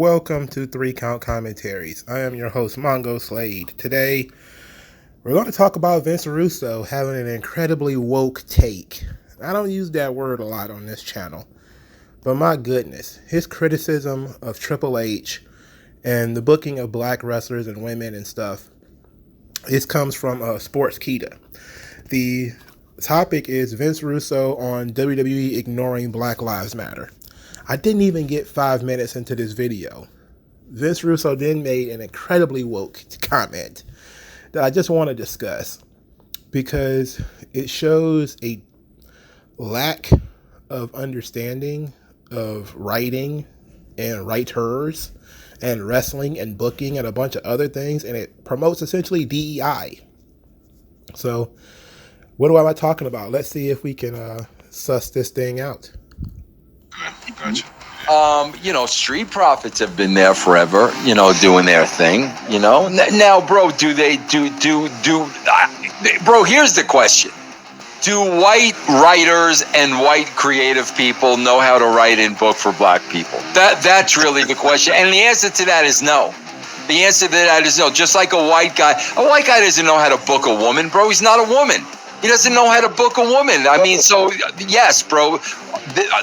Welcome to 3 Count Commentaries. I am your host, MagMongoSlade. Today, we're going to talk about Vince Russo having an incredibly woke take. I don't use that word a lot on this channel, but my goodness, his criticism of Triple H and the booking of black wrestlers and women and stuff, this comes from Sportskeeda. The topic is Vince Russo on WWE ignoring Black Lives Matter. I didn't even get 5 minutes into this video. Vince Russo then made an incredibly woke comment that I just want to discuss because it shows a lack of understanding of writing and writers and wrestling and booking and a bunch of other things, and it promotes essentially DEI. So what am I talking about? Let's see if we can suss this thing out. Gotcha. Street profits have been there forever, doing their thing, Now, bro, bro, here's the question. Do white writers and white creative people know how to write and book for black people? That's really the question. And the answer to that is no. The answer to that is no. Just like a white guy doesn't know how to book a woman, bro. He's not a woman. He doesn't know how to book a woman. I mean, so yes, bro,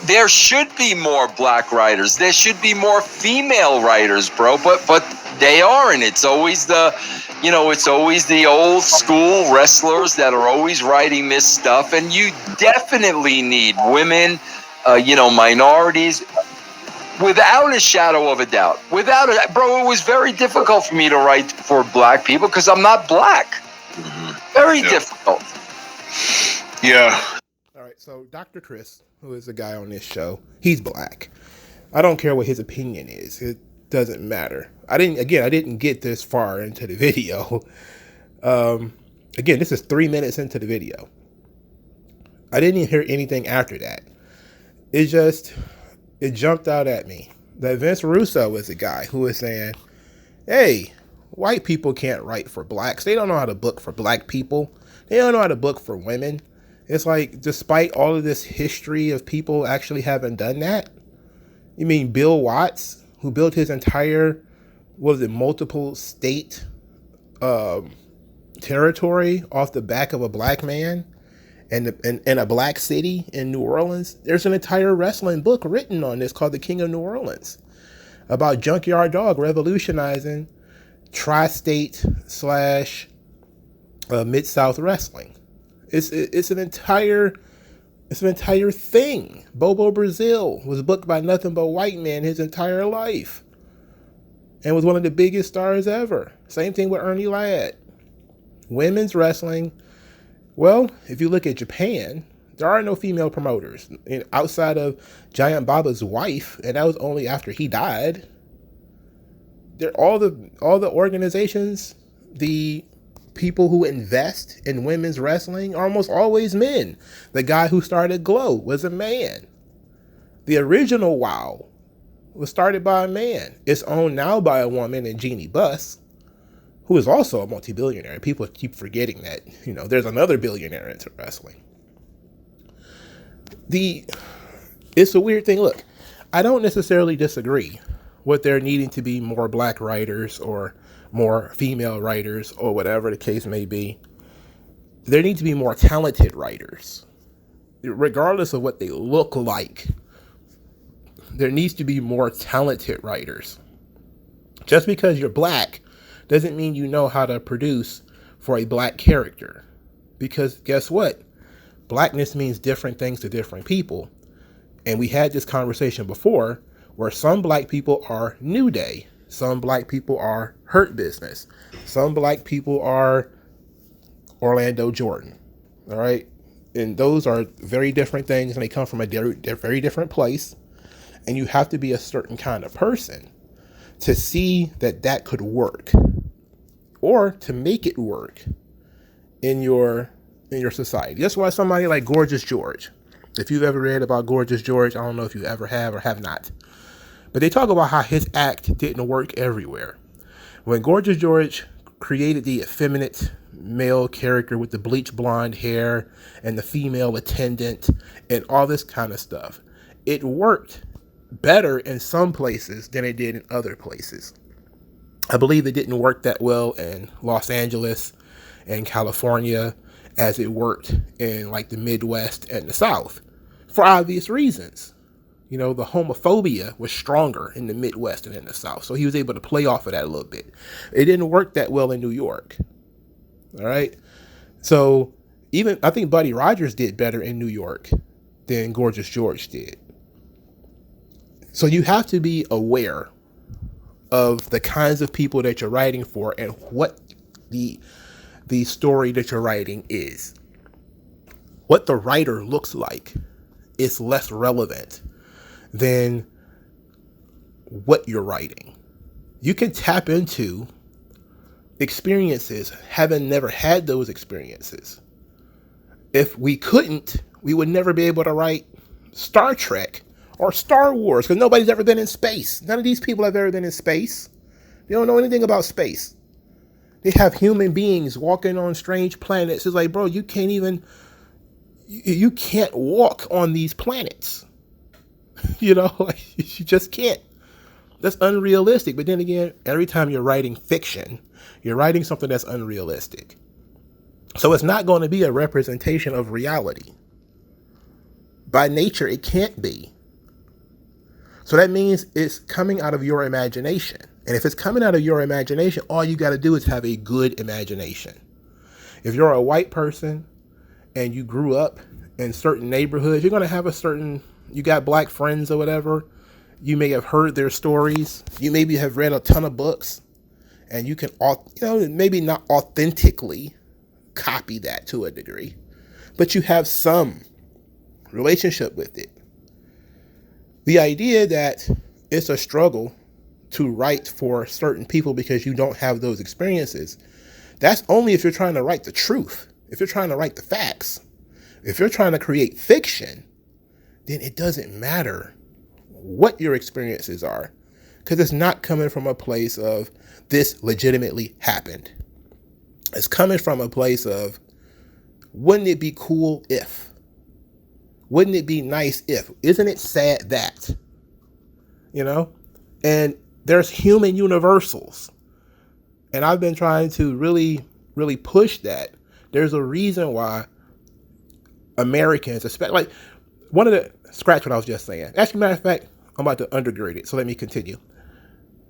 there should be more black writers. There should be more female writers, bro. But they are, and it's always the old school wrestlers that are always writing this stuff. And you definitely need women, minorities, without a shadow of a doubt. Bro, it was very difficult for me to write for black people because I'm not black. Mm-hmm. Very difficult. Yeah. All right, so Dr. Chris, who is the guy on this show, he's black. I don't care what his opinion is. It doesn't matter. I didn't get this far into the video. Again, this is 3 minutes into the video. I didn't even hear anything after that. It jumped out at me that Vince Russo is a guy who is saying, hey, white people can't write for blacks. They don't know how to book for black people. They don't know how to book for women. It's like, despite all of this history of people actually having done that, you mean Bill Watts, who built his entire, multiple state territory off the back of a black man and a black city in New Orleans? There's an entire wrestling book written on this called The King of New Orleans about Junkyard Dog revolutionizing tri-state / Mid-South wrestling. It's an entire thing. Bobo Brazil was booked by nothing but white men his entire life and was one of the biggest stars ever. Same thing with Ernie Ladd. Women's wrestling, well, if you look at Japan, there are no female promoters outside of Giant Baba's wife, and that was only after he died. All the organizations, the people who invest in women's wrestling are almost always men. The guy who started Glow was a man. The original WOW was started by a man. It's owned now by a woman in Jeannie Buss, who is also a multi-billionaire. People keep forgetting that, there's another billionaire into wrestling. It's a weird thing. Look, I don't necessarily disagree with there needing to be more black writers or more female writers or whatever the case may be. There need to be more talented writers. Regardless of what they look like, there needs to be more talented writers. Just because you're black doesn't mean you know how to produce for a black character. Because guess what? Blackness means different things to different people. And we had this conversation before where some black people are New Day. Some black people are Hurt Business. Some black people are Orlando Jordan. All right. And those are very different things, and they come from a very different place. And you have to be a certain kind of person to see that could work, or to make it work in your society. That's why somebody like Gorgeous George, if you've ever read about Gorgeous George, I don't know if you ever have or have not, but they talk about how his act didn't work everywhere. When Gorgeous George created the effeminate male character with the bleach blonde hair and the female attendant and all this kind of stuff, it worked better in some places than it did in other places. I believe it didn't work that well in Los Angeles and California as it worked in like the Midwest and the South for obvious reasons. You know, the homophobia was stronger in the Midwest and in the South. So he was able to play off of that a little bit. It didn't work that well in New York. All right. So even I think Buddy Rogers did better in New York than Gorgeous George did. So you have to be aware of the kinds of people that you're writing for and what the story that you're writing is. What the writer looks like is less relevant than what you're writing. You can tap into experiences, having never had those experiences. If we couldn't, we would never be able to write Star Trek or Star Wars, because nobody's ever been in space. None of these people have ever been in space. They don't know anything about space. They have human beings walking on strange planets. It's like, bro, you can't walk on these planets. You know, like, you just can't. That's unrealistic. But then again, every time you're writing fiction, you're writing something that's unrealistic. So it's not going to be a representation of reality. By nature, it can't be. So that means it's coming out of your imagination. And if it's coming out of your imagination, all you got to do is have a good imagination. If you're a white person and you grew up in certain neighborhoods, you're going to have you got black friends or whatever. You may have heard their stories. You maybe have read a ton of books, and you can, maybe not authentically copy that to a degree, but you have some relationship with it. The idea that it's a struggle to write for certain people because you don't have those experiences, that's only if you're trying to write the truth. If you're trying to write the facts, if you're trying to create fiction, then it doesn't matter what your experiences are, because it's not coming from a place of this legitimately happened. It's coming from a place of, wouldn't it be cool if? Wouldn't it be nice if? Isn't it sad that? You know? And there's human universals. And I've been trying to really, really push that. There's a reason why Americans, especially, like, scratch what I was just saying. Actually, matter of fact, I'm about to undergird it, so let me continue.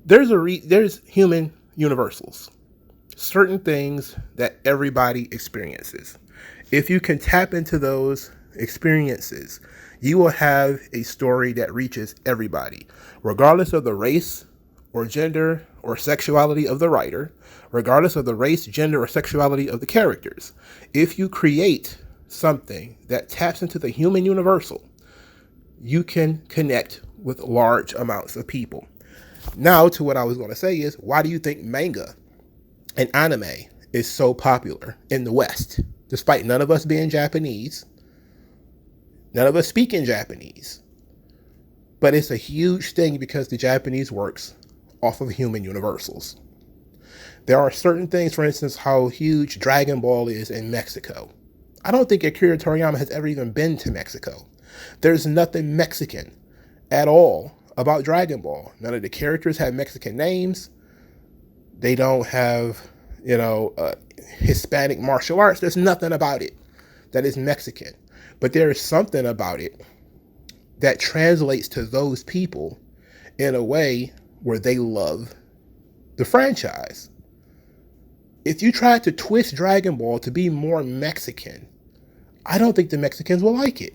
There's human universals. Certain things that everybody experiences. If you can tap into those experiences, you will have a story that reaches everybody, regardless of the race or gender or sexuality of the writer, regardless of the race, gender, or sexuality of the characters. If you create something that taps into the human universal, you can connect with large amounts of people. Now, to what I was going to say is, why do you think manga and anime is so popular in the West? Despite none of us being Japanese, none of us speaking Japanese. But it's a huge thing because the Japanese works off of human universals. There are certain things, for instance, how huge Dragon Ball is in Mexico. I don't think Akira Toriyama has ever even been to Mexico. There's nothing Mexican at all about Dragon Ball. None of the characters have Mexican names. They don't have, Hispanic martial arts. There's nothing about it that is Mexican. But there is something about it that translates to those people in a way where they love the franchise. If you try to twist Dragon Ball to be more Mexican, I don't think the Mexicans will like it.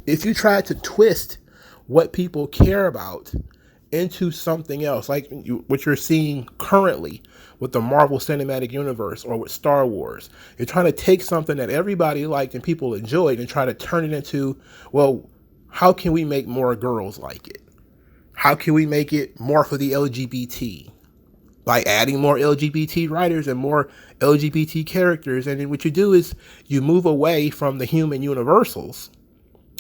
If you try to twist what people care about into something else, like what you're seeing currently with the Marvel Cinematic Universe or with Star Wars, you're trying to take something that everybody liked and people enjoyed and try to turn it into, well, how can we make more girls like it? How can we make it more for the LGBT? By adding more LGBT writers and more LGBT characters. And then what you do is you move away from the human universals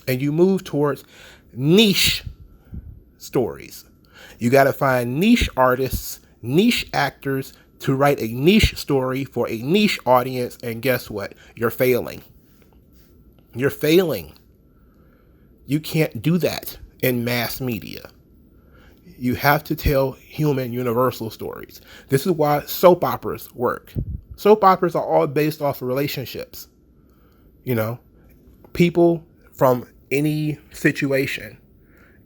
and you move towards niche stories. You got to find niche artists, niche actors to write a niche story for a niche audience. And guess what? You're failing. You're failing. You can't do that in mass media. You have to tell human universal stories. This is why soap operas work. Soap operas are all based off of relationships. You know, people from any situation,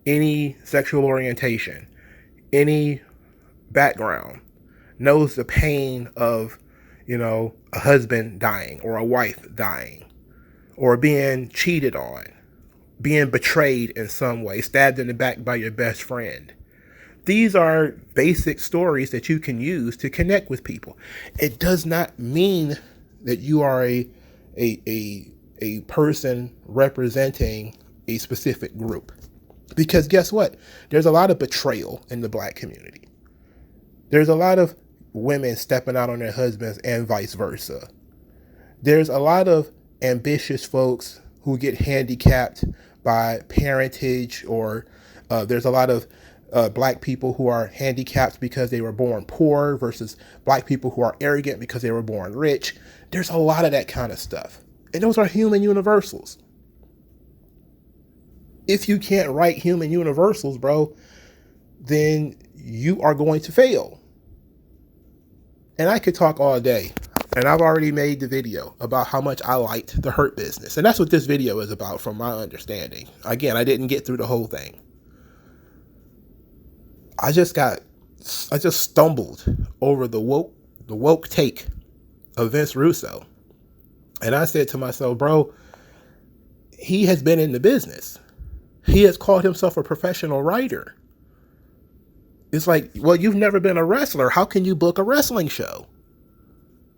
any sexual orientation, any background knows the pain of, a husband dying or a wife dying or being cheated on, being betrayed in some way, stabbed in the back by your best friend. These are basic stories that you can use to connect with people. It does not mean that you are a person representing a specific group. Because guess what? There's a lot of betrayal in the black community. There's a lot of women stepping out on their husbands and vice versa. There's a lot of ambitious folks who get handicapped by parentage, or there's a lot of black people who are handicapped because they were born poor versus black people who are arrogant because they were born rich. There's a lot of that kind of stuff. And those are human universals. If you can't write human universals, bro, then you are going to fail. And I could talk all day. And I've already made the video about how much I liked the Hurt Business. And that's what this video is about, from my understanding. Again, I didn't get through the whole thing. I just stumbled over the woke take of Vince Russo. And I said to myself, bro, he has been in the business. He has called himself a professional writer. It's like, well, you've never been a wrestler. How can you book a wrestling show?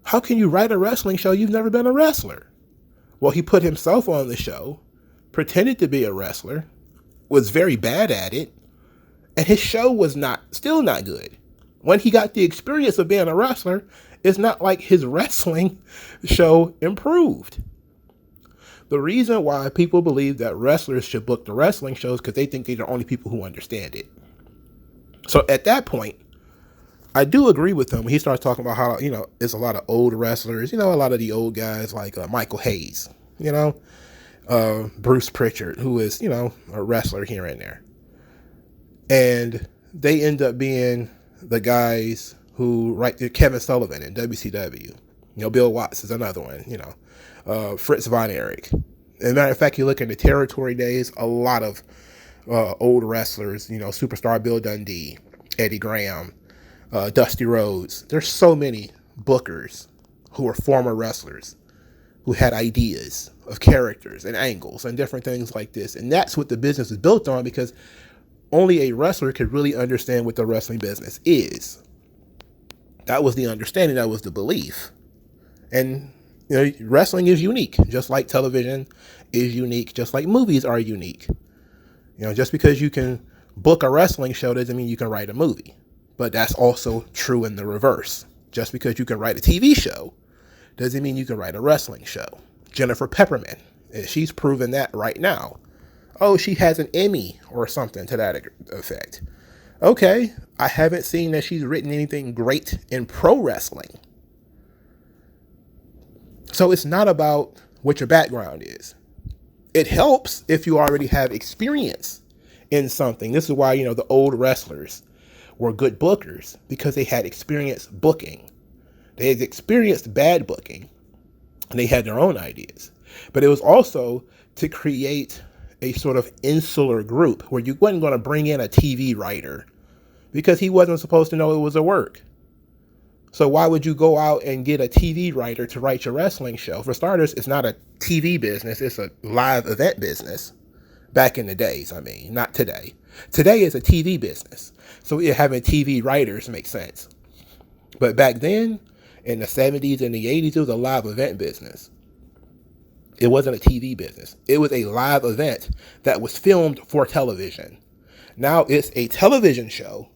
How can you write a wrestling show? You've never been a wrestler. Well, he put himself on the show, pretended to be a wrestler, was very bad at it, and his show was still not good. When he got the experience of being a wrestler, it's not like his wrestling show improved. The reason why people believe that wrestlers should book the wrestling shows because they think they're the only people who understand it. So at that point, I do agree with him when he starts talking about how, it's a lot of old wrestlers, a lot of the old guys like Michael Hayes, Bruce Pritchard, who is, a wrestler here and there. And they end up being the guys who write Kevin Sullivan in WCW. Bill Watts is another one, Fritz Von Erich. As a matter of fact, you look in the territory days, a lot of old wrestlers, Superstar Bill Dundee, Eddie Graham, Dusty Rhodes. There's so many bookers who are former wrestlers who had ideas of characters and angles and different things like this. And that's what the business is built on, because only a wrestler could really understand what the wrestling business is. That was the understanding. That was the belief. And wrestling is unique, just like television is unique, just like movies are unique. Just because you can book a wrestling show doesn't mean you can write a movie. But that's also true in the reverse. Just because you can write a TV show doesn't mean you can write a wrestling show. Jennifer Pepperman, she's proven that right now. Oh, she has an Emmy or something to that effect. Okay, I haven't seen that she's written anything great in pro wrestling. So it's not about what your background is. It helps if you already have experience in something. This is why, the old wrestlers were good bookers, because they had experience booking. They had experienced bad booking, and they had their own ideas. But it was also to create a sort of insular group where you wasn't going to bring in a TV writer because he wasn't supposed to know it was a work. So why would you go out and get a TV writer to write your wrestling show? For starters, it's not a TV business. It's a live event business. Back in the days, not today. Today is a TV business. So having TV writers makes sense. But back then, in the 70s and the 80s, it was a live event business. It wasn't a TV business. It was a live event that was filmed for television. Now it's a television show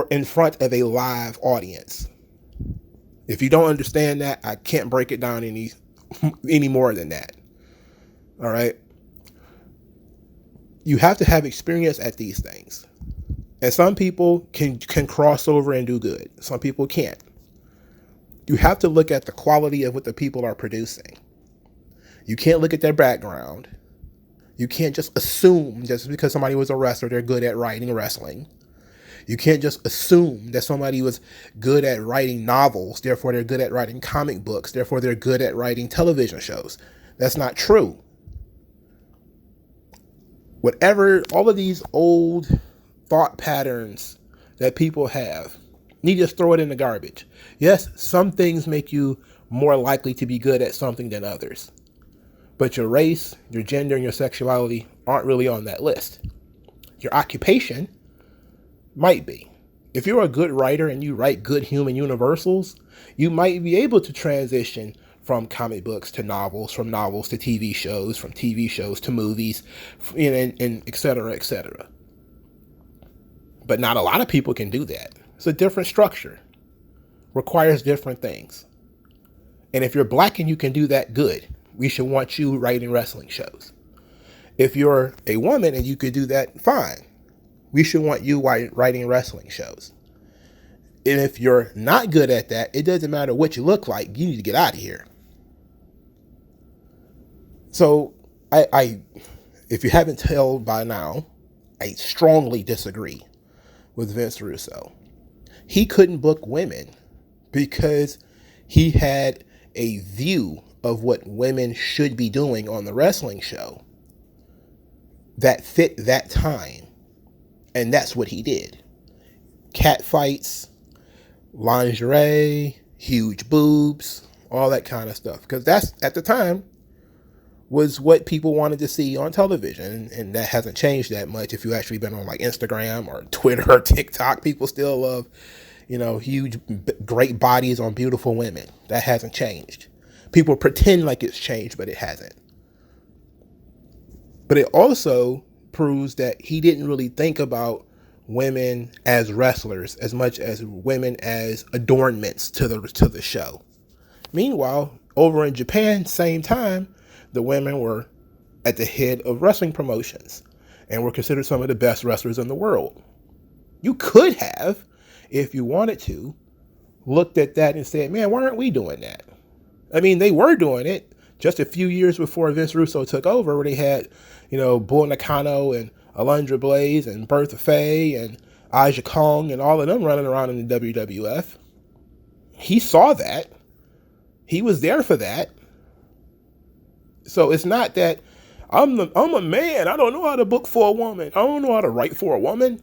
in front of a live audience. If you don't understand that, I can't break it down any more than that. All right. You have to have experience at these things. And some people can cross over and do good. Some people can't. You have to look at the quality of what the people are producing. You can't look at their background. You can't just assume just because somebody was a wrestler, they're good at writing wrestling. You can't just assume that somebody was good at writing novels, therefore they're good at writing comic books, therefore they're good at writing television shows. That's not true. Whatever, all of these old thought patterns that people have, you just throw it in the garbage. Yes, some things make you more likely to be good at something than others. But your race, your gender, and your sexuality aren't really on that list. Your occupation might be. If you're a good writer and you write good human universals, you might be able to transition from comic books to novels, from novels to TV shows, from TV shows to movies, and et cetera, et cetera. But not a lot of people can do that. It's a different structure. Requires different things. And if you're black and you can do that, good. We should want you writing wrestling shows. If you're a woman and you could do that, fine. We should want you writing wrestling shows. And if you're not good at that, it doesn't matter what you look like. You need to get out of here. So, if you haven't told by now, I strongly disagree with Vince Russo. He couldn't book women because he had a view of what women should be doing on the wrestling show that fit that time. And that's what he did. Cat fights, lingerie, huge boobs, all that kind of stuff. Because that's, at the time, was what people wanted to see on television. And that hasn't changed that much. If you've actually been on like Instagram or Twitter or TikTok, people still love, huge, great bodies on beautiful women. That hasn't changed. People pretend like it's changed, but it hasn't. But it also proves that he didn't really think about women as wrestlers as much as women as adornments to the show. Meanwhile, over in Japan, same time, the women were at the head of wrestling promotions and were considered some of the best wrestlers in the world. You could have, if you wanted to, looked at that and said, man, why aren't we doing that? I mean, they were doing it just a few years before Vince Russo took over, where they had, Bull Nakano and Alundra Blaze and Bertha Faye and Aja Kong and all of them running around in the WWF. He saw that. He was there for that. So it's not that I'm a man. I don't know how to book for a woman. I don't know how to write for a woman.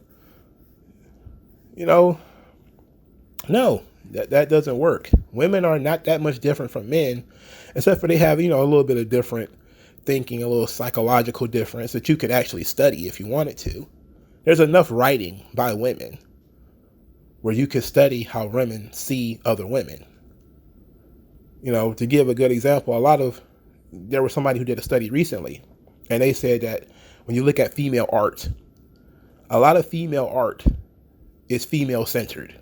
No, that doesn't work. Women are not that much different from men, except for they have, a little bit of different thinking, a little psychological difference that you could actually study if you wanted to. There's enough writing by women where you could study how women see other women. To give a good example, there was somebody who did a study recently, and they said that when you look at female art, a lot of female art is female-centered.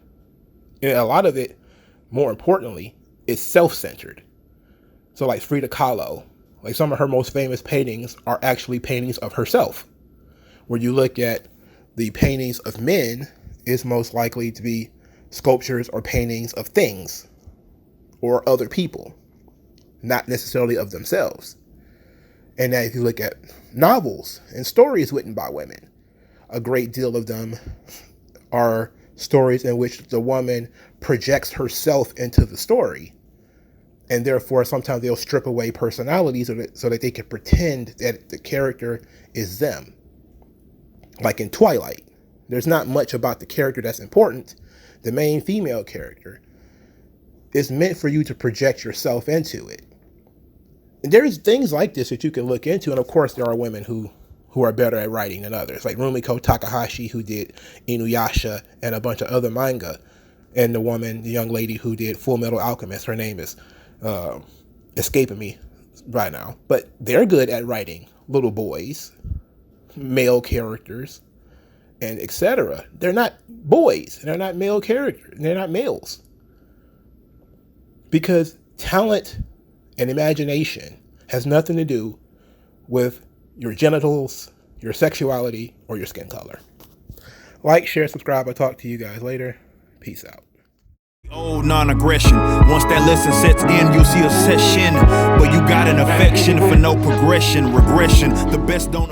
And a lot of it, more importantly, is self-centered. So like Frida Kahlo, like some of her most famous paintings are actually paintings of herself. Where you look at the paintings of men, is most likely to be sculptures or paintings of things or other people, not necessarily of themselves. And now if you look at novels and stories written by women, a great deal of them are stories in which the woman projects herself into the story. And therefore, sometimes they'll strip away personalities so that they can pretend that the character is them. Like in Twilight, there's not much about the character that's important. The main female character is meant for you to project yourself into it. And there's things like this that you can look into. And of course, there are women who are better at writing than others, like Rumiko Takahashi, who did Inuyasha and a bunch of other manga. And the young lady who did Full Metal Alchemist, her name is escaping me right now. But they're good at writing little boys, male characters, and etc. They're not boys. They're not male characters. They're not males. Because talent and imagination has nothing to do with your genitals, your sexuality, or your skin color. Like, share, subscribe. I'll talk to you guys later. Peace out. Old code non-aggression. Once that lesson sets in, you'll see a session. But you got an affection for no progression, regression. The best don't